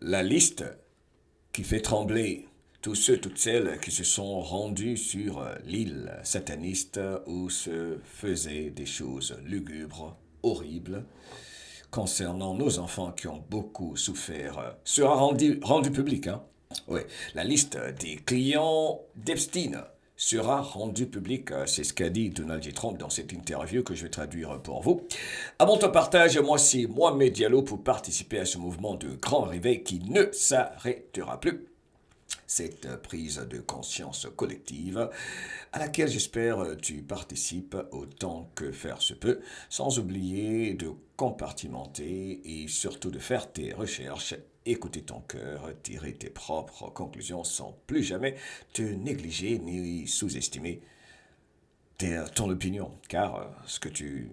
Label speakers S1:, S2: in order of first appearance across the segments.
S1: la liste qui fait trembler tous ceux, toutes celles qui se sont rendus sur l'île sataniste où se faisaient des choses lugubres, horribles, concernant nos enfants qui ont beaucoup souffert, sera rendue publique. Hein? Oui, la liste des clients d'Epstein sera rendue publique. C'est ce qu'a dit Donald J. Trump dans cette interview que je vais traduire pour vous. À mon ton partage, moi c'est Mohamed Diallo pour participer à ce mouvement de grand réveil qui ne s'arrêtera plus. Cette prise de conscience collective à laquelle j'espère tu participes autant que faire se peut, sans oublier de compartimenter et surtout de faire tes recherches, écouter ton cœur, tirer tes propres conclusions sans plus jamais te négliger ni sous-estimer ton opinion, car ce que tu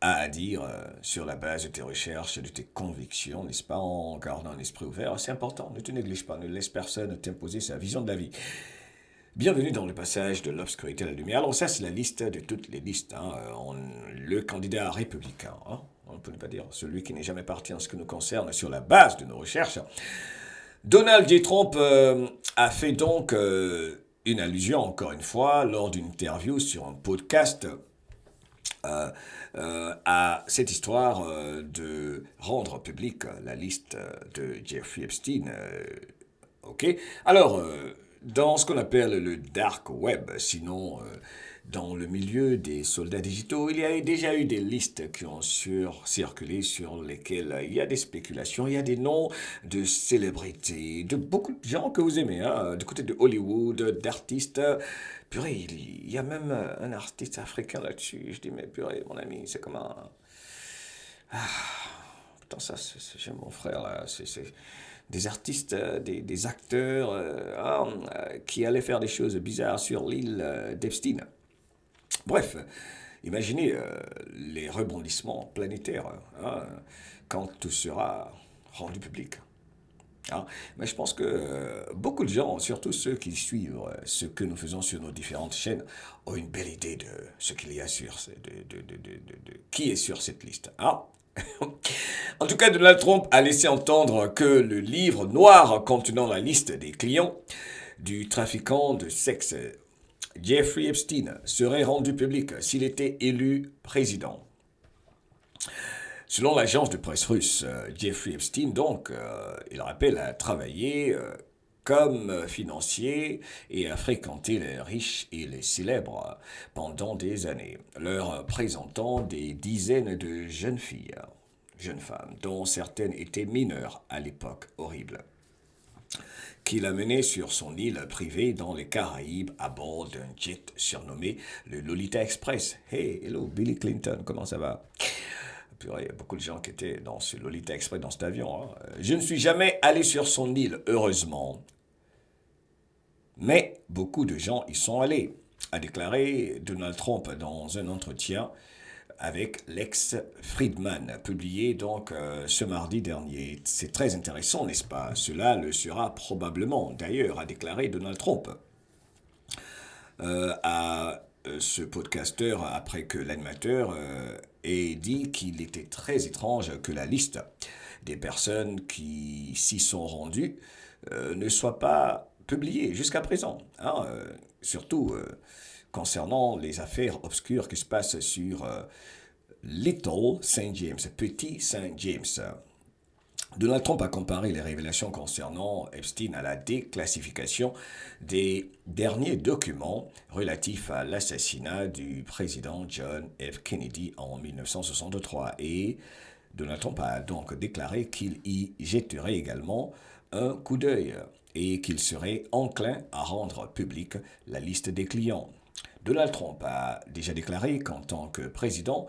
S1: as à dire sur la base de tes recherches, de tes convictions, n'est-ce pas, en gardant un esprit ouvert, c'est important, ne te néglige pas, ne laisse personne t'imposer sa vision de la vie. Bienvenue dans le passage de l'obscurité à la lumière. Alors ça, c'est la liste de toutes les listes. Hein. Le candidat républicain, hein. On ne peut pas dire celui qui n'est jamais parti en ce qui nous concerne sur la base de nos recherches. Donald J. Trump a fait donc une allusion, encore une fois, lors d'une interview sur un podcast à cette histoire de rendre publique la liste de Jeffrey Epstein. Ok. Alors, dans ce qu'on appelle le dark web, sinon dans le milieu des soldats digitaux, il y a déjà eu des listes qui ont circulé sur lesquelles il y a des spéculations, il y a des noms de célébrités, de beaucoup de gens que vous aimez, hein, du côté de Hollywood, d'artistes. Purée, il y a même un artiste africain là-dessus. Je dis, mais purée, mon ami, c'est comme un... Putain, ça, j'aime mon frère, là. C'est des artistes, des acteurs qui allaient faire des choses bizarres sur l'île d'Epstein. Bref, imaginez les rebondissements planétaires hein, quand tout sera rendu public. Hein. Mais je pense que beaucoup de gens, surtout ceux qui suivent ce que nous faisons sur nos différentes chaînes, ont une belle idée de ce qu'il y a sur, de qui est sur cette liste. Hein. En tout cas, Donald Trump a laissé entendre que le livre noir contenant la liste des clients du trafiquant de sexe Jeffrey Epstein serait rendu public s'il était élu président. Selon l'agence de presse russe, Jeffrey Epstein, donc, il rappelle, a travaillé comme financier et a fréquenté les riches et les célèbres pendant des années, leur présentant des dizaines de jeunes filles, jeunes femmes, dont certaines étaient mineures à l'époque horrible, qu'il a mené sur son île privée dans les Caraïbes à bord d'un jet surnommé le Lolita Express. Hey, hello, Billy Clinton, comment ça va? Purée, il y a beaucoup de gens qui étaient dans ce Lolita Express, dans cet avion. Hein. Je ne suis jamais allé sur son île, heureusement. Mais beaucoup de gens y sont allés, a déclaré Donald Trump dans un entretien avec Lex Friedman, publié donc ce mardi dernier. C'est très intéressant, n'est-ce pas? Cela le sera probablement, d'ailleurs, a déclaré Donald Trump à ce podcasteur après que l'animateur ait dit qu'il était très étrange que la liste des personnes qui s'y sont rendues ne soit pas publiée jusqu'à présent. Hein, surtout concernant les affaires obscures qui se passent sur Little Saint James, Petit Saint James. Donald Trump a comparé les révélations concernant Epstein à la déclassification des derniers documents relatifs à l'assassinat du président John F. Kennedy en 1963 et Donald Trump a donc déclaré qu'il y jetterait également un coup d'œil et qu'il serait enclin à rendre publique la liste des clients. Donald Trump a déjà déclaré qu'en tant que président,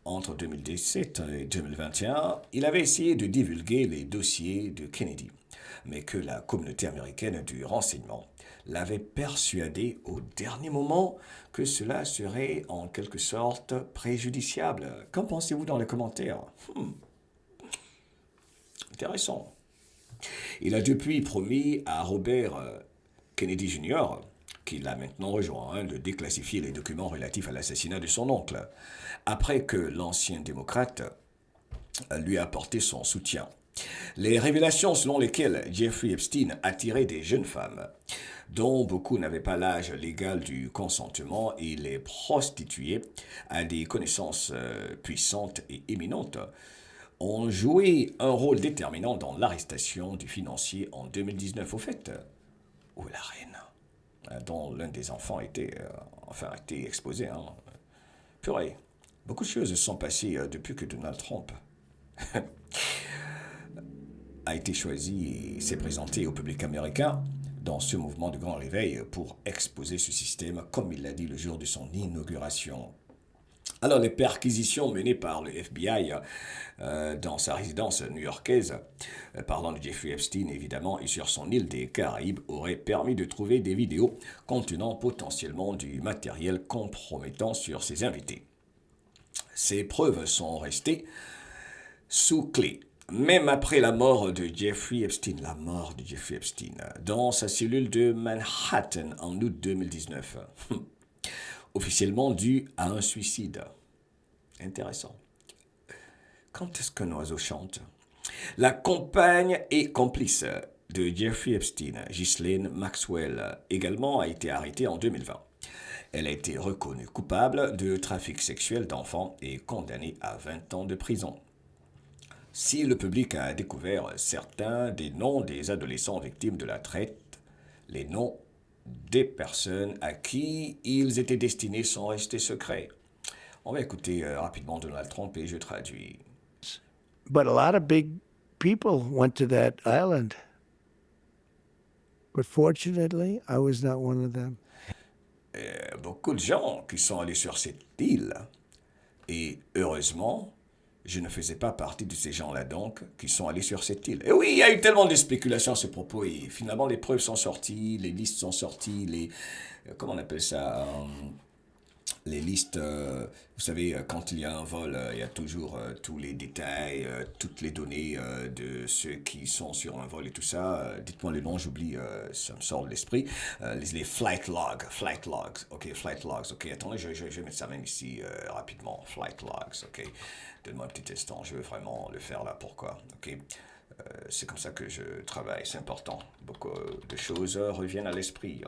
S1: entre 2017 et 2021, il avait essayé de divulguer les dossiers de Kennedy, mais que la communauté américaine du renseignement l'avait persuadé au dernier moment que cela serait en quelque sorte préjudiciable. Qu'en pensez-vous dans les commentaires? Intéressant. Il a depuis promis à Robert Kennedy Jr., qui l'a maintenant rejoint, de déclassifier les documents relatifs à l'assassinat de son oncle, après que l'ancien démocrate lui a apporté son soutien. Les révélations selon lesquelles Jeffrey Epstein attirait des jeunes femmes, dont beaucoup n'avaient pas l'âge légal du consentement, et les prostituait à des connaissances puissantes et éminentes, ont joué un rôle déterminant dans l'arrestation du financier en 2019 au fait, où la reine, dont l'un des enfants était exposé. Hein. Purée, beaucoup de choses se sont passées depuis que Donald Trump a été choisi et s'est présenté au public américain dans ce mouvement de grand réveil pour exposer ce système, comme il l'a dit le jour de son inauguration. Alors, les perquisitions menées par le FBI dans sa résidence new-yorkaise, parlant de Jeffrey Epstein évidemment, et sur son île des Caraïbes, auraient permis de trouver des vidéos contenant potentiellement du matériel compromettant sur ses invités. Ces preuves sont restées sous clé. Même après la mort de Jeffrey Epstein, dans sa cellule de Manhattan en août 2019, officiellement due à un suicide. Intéressant. Quand est-ce qu'un oiseau chante? La compagne et complice de Jeffrey Epstein, Ghislaine Maxwell, également a été arrêtée en 2020. Elle a été reconnue coupable de trafic sexuel d'enfants et condamnée à 20 ans de prison. Si le public a découvert certains des noms des adolescents victimes de la traite, les noms des personnes à qui ils étaient destinés sont restés secrets. On va écouter rapidement Donald Trump et je traduis.
S2: But a lot of big people went to that island. But fortunately, I was not one of them.
S1: Beaucoup de gens qui sont allés sur cette île et heureusement, je ne faisais pas partie de ces gens-là donc qui sont allés sur cette île. Et oui, il y a eu tellement de spéculations à ce propos et finalement les preuves sont sorties, les listes sont sorties, comment on appelle ça, les listes, vous savez, quand il y a un vol, il y a toujours tous les détails, toutes les données de ceux qui sont sur un vol et tout ça. Dites-moi le nom, j'oublie, ça me sort de l'esprit. Les flight logs, ok, attendez, je vais mettre ça même ici rapidement, flight logs, ok. Donne-moi un petit instant, je veux vraiment le faire là, pourquoi, ok. C'est comme ça que je travaille, c'est important. Beaucoup de choses reviennent à l'esprit.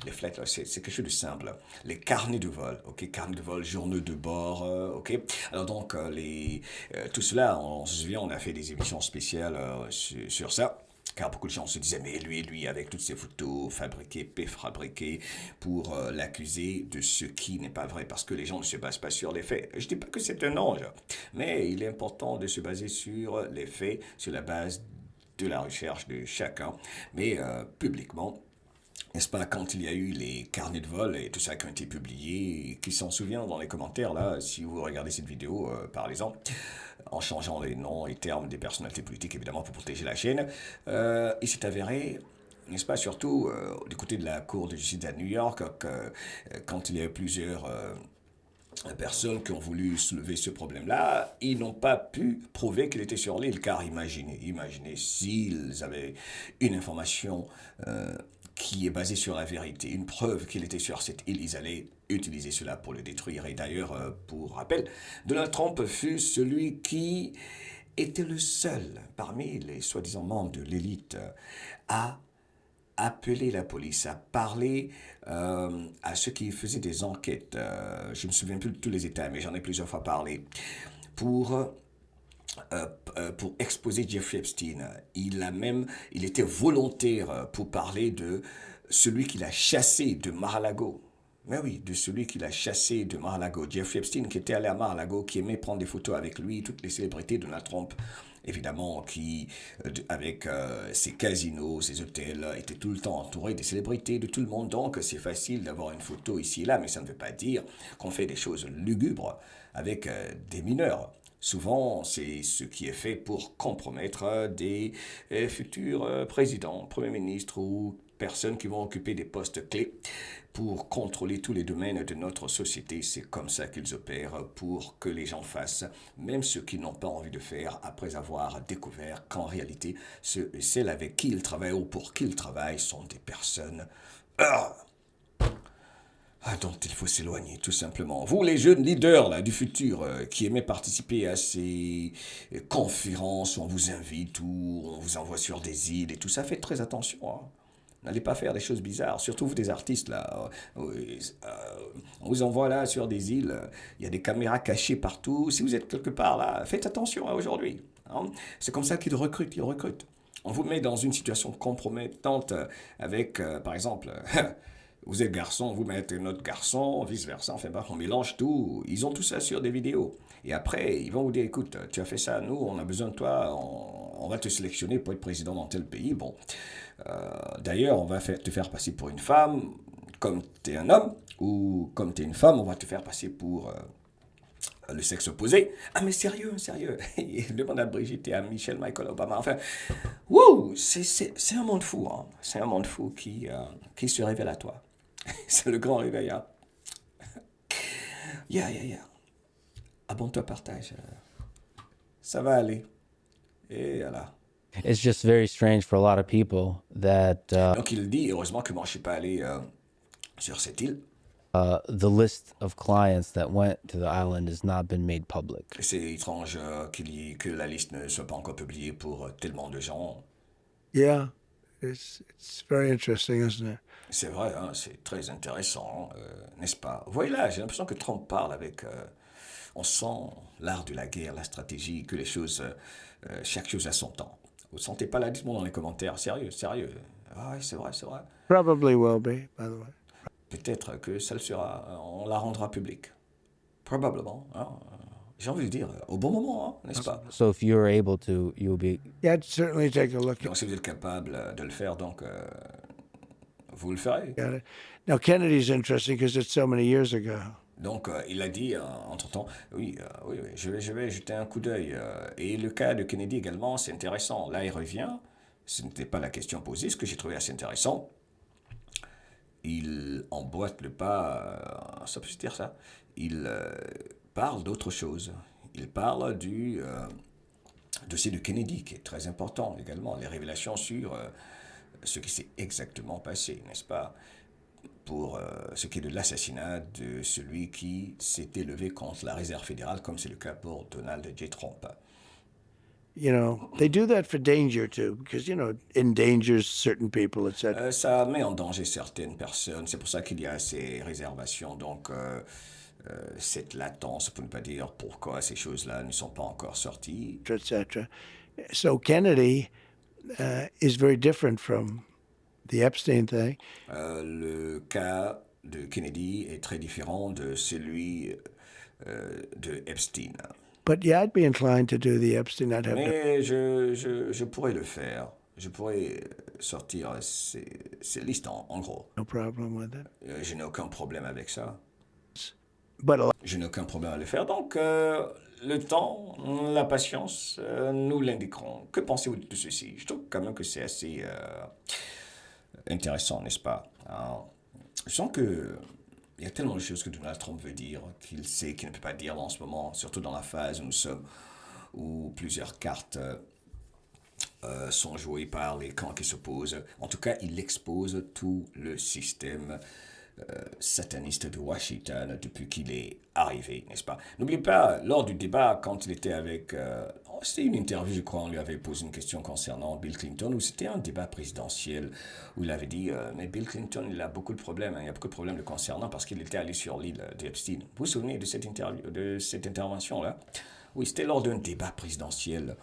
S1: Les flights, c'est quelque chose de simple. Les carnets de vol, ok, carnets de vol, journaux de bord, ok. Alors donc, tout cela, on se souvient, on a fait des émissions spéciales sur ça. Car beaucoup de gens se disaient, mais lui, avec toutes ces photos fabriquées, préfabriquées, pour l'accuser de ce qui n'est pas vrai, parce que les gens ne se basent pas sur les faits. Je ne dis pas que c'est un ange, mais il est important de se baser sur les faits, sur la base de la recherche de chacun, mais publiquement. N'est-ce pas, quand il y a eu les carnets de vol et tout ça qui ont été publiés, qui s'en souvient dans les commentaires, là, si vous regardez cette vidéo, parlez-en, en changeant les noms et termes des personnalités politiques, évidemment, pour protéger la chaîne, il s'est avéré, n'est-ce pas, surtout du côté de la Cour de justice à New York, quand il y a eu plusieurs personnes qui ont voulu soulever ce problème-là, ils n'ont pas pu prouver qu'il était sur l'île, car imaginez s'ils avaient une information qui est basée sur la vérité, une preuve qu'il était sur cette île, ils allaient utiliser cela pour le détruire. Et d'ailleurs, pour rappel, Donald Trump fut celui qui était le seul parmi les soi-disant membres de l'élite à appeler la police, à parler à ceux qui faisaient des enquêtes. Je ne me souviens plus de tous les détails, mais j'en ai plusieurs fois parlé. Pour exposer Jeffrey Epstein. Il était volontaire pour parler de celui qu'il a chassé de Mar-a-Lago. Mais oui, de celui qu'il a chassé de Mar-a-Lago. Jeffrey Epstein qui était allé à Mar-a-Lago, qui aimait prendre des photos avec lui, toutes les célébrités de Donald Trump, évidemment, qui, avec ses casinos, ses hôtels, était tout le temps entouré des célébrités, de tout le monde. Donc, c'est facile d'avoir une photo ici et là, mais ça ne veut pas dire qu'on fait des choses lugubres avec des mineurs. Souvent, c'est ce qui est fait pour compromettre des futurs présidents, premiers ministres ou personnes qui vont occuper des postes clés pour contrôler tous les domaines de notre société. C'est comme ça qu'ils opèrent pour que les gens fassent, même ceux qui n'ont pas envie de faire, après avoir découvert qu'en réalité, ceux et celles avec qui ils travaillent ou pour qui ils travaillent sont des personnes dont il faut s'éloigner, tout simplement. Vous, les jeunes leaders là, du futur, qui aimez participer à ces conférences où on vous invite, où on vous envoie sur des îles et tout ça, faites très attention, hein. N'allez pas faire des choses bizarres, surtout vous des artistes là. On vous envoie là sur des îles, il y a des caméras cachées partout. Si vous êtes quelque part là, faites attention hein, aujourd'hui, hein. C'est comme ça qu'ils recrutent, ils recrutent. On vous met dans une situation compromettante avec, par exemple, vous êtes garçon, vous mettez un autre garçon, vice-versa, enfin bref, on mélange tout. Ils ont tout ça sur des vidéos. Et après, ils vont vous dire, écoute, tu as fait ça, nous, on a besoin de toi, on va te sélectionner pour être président dans tel pays. Bon, d'ailleurs, on va te faire passer pour une femme, comme tu es un homme, ou comme tu es une femme, on va te faire passer pour le sexe opposé. Ah, mais sérieux, sérieux. Il demande à Brigitte et à Michelle Michael Obama. Enfin, wow, c'est un monde fou, hein. C'est un monde fou qui se révèle à toi. C'est le grand réveil, hein. Yeah. Abonne-toi, partage. Ça va aller. Et voilà.
S3: It's just very strange for a lot of people that
S1: Donc il dit, heureusement que moi je ne suis pas allé sur cette île.
S3: the list of clients that went to the island has not been made public.
S1: C'est étrange que la liste ne soit pas encore publiée pour tellement de gens.
S2: Yeah, it's very interesting, isn't it?
S1: C'est vrai, hein, c'est très intéressant, n'est-ce pas? Vous voyez là, j'ai l'impression que Trump parle avec... on sent l'art de la guerre, la stratégie, que les choses... chaque chose a son temps. Vous ne sentez pas là? Dites-moi dans les commentaires. Sérieux, sérieux. Ah, oui, c'est vrai, c'est vrai.
S2: Probably will be, by the way.
S1: Peut-être que ça le sera. On la rendra publique. Probablement, hein. J'ai envie de dire, au bon moment, hein, n'est-ce pas?
S3: So if you're able to, you'll be.
S2: Yeah, I'd certainly take a look
S1: Donc si vous êtes capable de le faire, donc vous le ferez.
S2: at it. Now, Kennedy's interesting because it's so many years ago.
S1: Donc il a dit, entre-temps, oui, je vais jeter un coup d'œil. Et le cas de Kennedy également, c'est intéressant. Là, il revient. Ce n'était pas la question posée, ce que j'ai trouvé assez intéressant. Il emboîte le pas, ça peut se dire ça. Il parle d'autre chose. Il parle du dossier de Kennedy, qui est très important également. Les révélations sur ce qui s'est exactement passé, n'est-ce pas? Pour ce qui est de l'assassinat de celui qui s'est élevé contre la réserve fédérale, comme c'est le cas pour Donald J. Trump.
S2: You know, they do that for danger too, because, you know, it endangers certain people, etc.
S1: Ça met en danger certaines personnes, c'est pour ça qu'il y a ces réservations, donc cette latence, pour ne pas dire pourquoi ces choses-là ne sont pas encore sorties.
S2: etc. So Kennedy is very different from the Epstein thing.
S1: Le cas de Kennedy est très différent de celui de Epstein.
S2: But yeah, I'd be inclined to do the Epstein. I'd have no,
S1: Mais je pourrais le faire. Je pourrais sortir ces listes en gros.
S2: no problem with it.
S1: Je n'ai aucun problème avec ça.
S2: But a lot,
S1: Je n'ai aucun problème à le faire. Donc, le temps, la patience, nous l'indiqueront. Que pensez-vous de ceci? Je trouve quand même que c'est assez intéressant, n'est-ce pas? Alors, je sens que il y a tellement de choses que Donald Trump veut dire, qu'il sait qu'il ne peut pas dire en ce moment, surtout dans la phase où nous sommes, où plusieurs cartes sont jouées par les camps qui s'opposent. En tout cas, il expose tout le système sataniste de Washington depuis qu'il est arrivé, n'est-ce pas? N'oubliez pas, lors du débat, quand il était avec... c'était une interview, je crois, on lui avait posé une question concernant Bill Clinton, ou c'était un débat présidentiel, où il avait dit, mais Bill Clinton, il a beaucoup de problèmes, hein, il y a beaucoup de problèmes le concernant parce qu'il était allé sur l'île d'Epstein. Vous vous souvenez de cette intervention-là? Oui, c'était lors d'un débat présidentiel.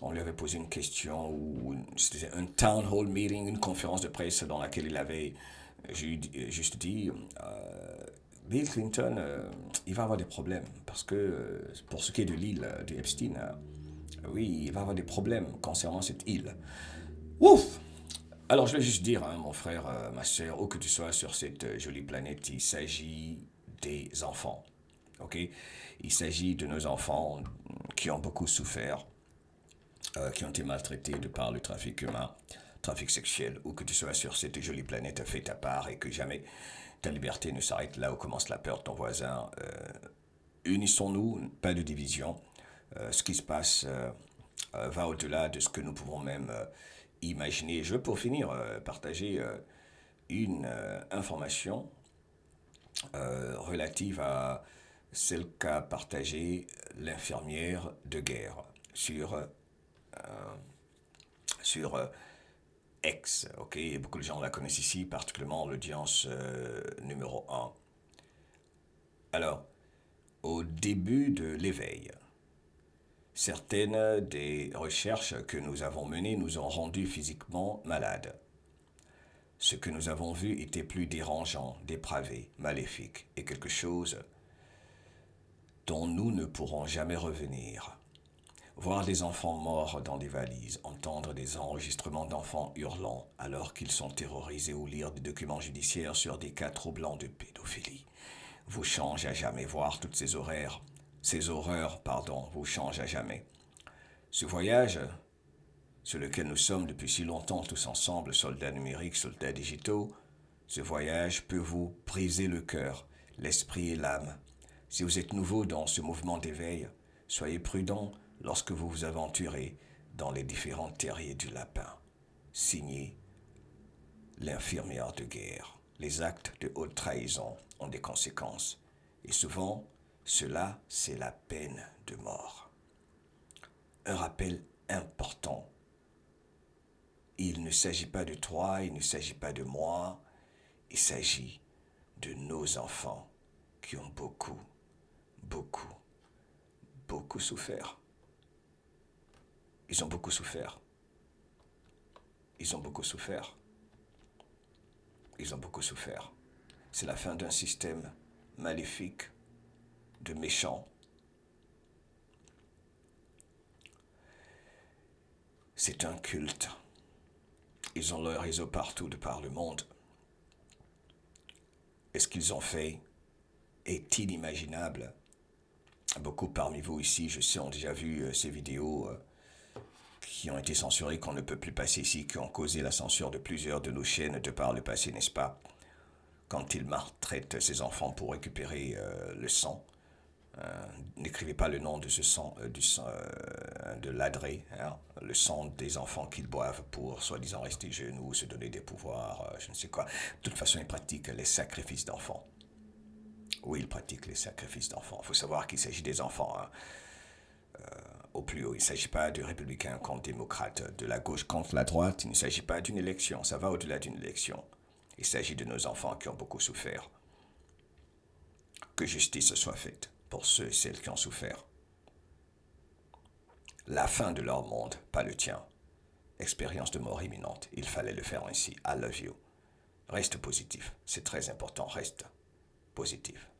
S1: On lui avait posé une question, ou c'était un town hall meeting, une conférence de presse dans laquelle il avait juste dit, Bill Clinton, il va avoir des problèmes, parce que pour ce qui est de l'île de Epstein, oui, il va avoir des problèmes concernant cette île. Ouf! Alors je vais juste dire, hein, mon frère, ma soeur, où que tu sois sur cette jolie planète, il s'agit des enfants, ok? Il s'agit de nos enfants qui ont beaucoup souffert, qui ont été maltraités de par le trafic humain, trafic sexuel, ou que tu sois sur cette jolie planète, fais ta part et que jamais ta liberté ne s'arrête là où commence la peur de ton voisin. Unissons-nous, pas de division. Ce qui se passe va au-delà de ce que nous pouvons même imaginer. Je veux pour finir partager une information relative à celle qu'a partagée l'infirmière de guerre sur X. Ok, beaucoup de gens la connaissent ici, particulièrement l'audience numéro un. Alors, au début de l'éveil, certaines des recherches que nous avons menées nous ont rendus physiquement malades. Ce que nous avons vu était plus dérangeant, dépravé, maléfique, et quelque chose dont nous ne pourrons jamais revenir. Voir des enfants morts dans des valises, entendre des enregistrements d'enfants hurlant alors qu'ils sont terrorisés ou lire des documents judiciaires sur des cas troublants de pédophilie vous change à jamais. Voir toutes ces horreurs, vous change à jamais. Ce voyage, sur lequel nous sommes depuis si longtemps tous ensemble, soldats numériques, soldats digitaux, ce voyage peut vous briser le cœur, l'esprit et l'âme. Si vous êtes nouveau dans ce mouvement d'éveil, soyez prudent lorsque vous vous aventurez dans les différents terriers du lapin. Signé l'infirmière de guerre. Les actes de haute trahison ont des conséquences. Et souvent, cela, c'est la peine de mort. Un rappel important. Il ne s'agit pas de toi, il ne s'agit pas de moi, il s'agit de nos enfants qui ont beaucoup, beaucoup, beaucoup souffert. Ils ont beaucoup souffert. Ils ont beaucoup souffert. Ils ont beaucoup souffert. C'est la fin d'un système maléfique, de méchants. C'est un culte. Ils ont leur réseau partout de par le monde. Et ce qu'ils ont fait est inimaginable. Beaucoup parmi vous ici, je sais, ont déjà vu ces vidéos qui ont été censurées, qu'on ne peut plus passer ici, qui ont causé la censure de plusieurs de nos chaînes de par le passé, n'est-ce pas? Quand ils maltraitent ces enfants pour récupérer le sang, n'écrivez pas le nom de ce sang, de l'adré, hein, le sang des enfants qu'ils boivent pour soi-disant rester jeunes ou se donner des pouvoirs, je ne sais quoi. De toute façon, ils pratiquent les sacrifices d'enfants. Oui, ils pratiquent les sacrifices d'enfants. Il faut savoir qu'il s'agit des enfants, hein, au plus haut. Il ne s'agit pas de républicains contre démocrates, de la gauche contre la droite. Il ne s'agit pas d'une élection. Ça va au-delà d'une élection. Il s'agit de nos enfants qui ont beaucoup souffert. Que justice soit faite pour ceux et celles qui ont souffert. La fin de leur monde, pas le tien. Expérience de mort imminente. Il fallait le faire ainsi. I love you. Reste positif. C'est très important. Reste positif.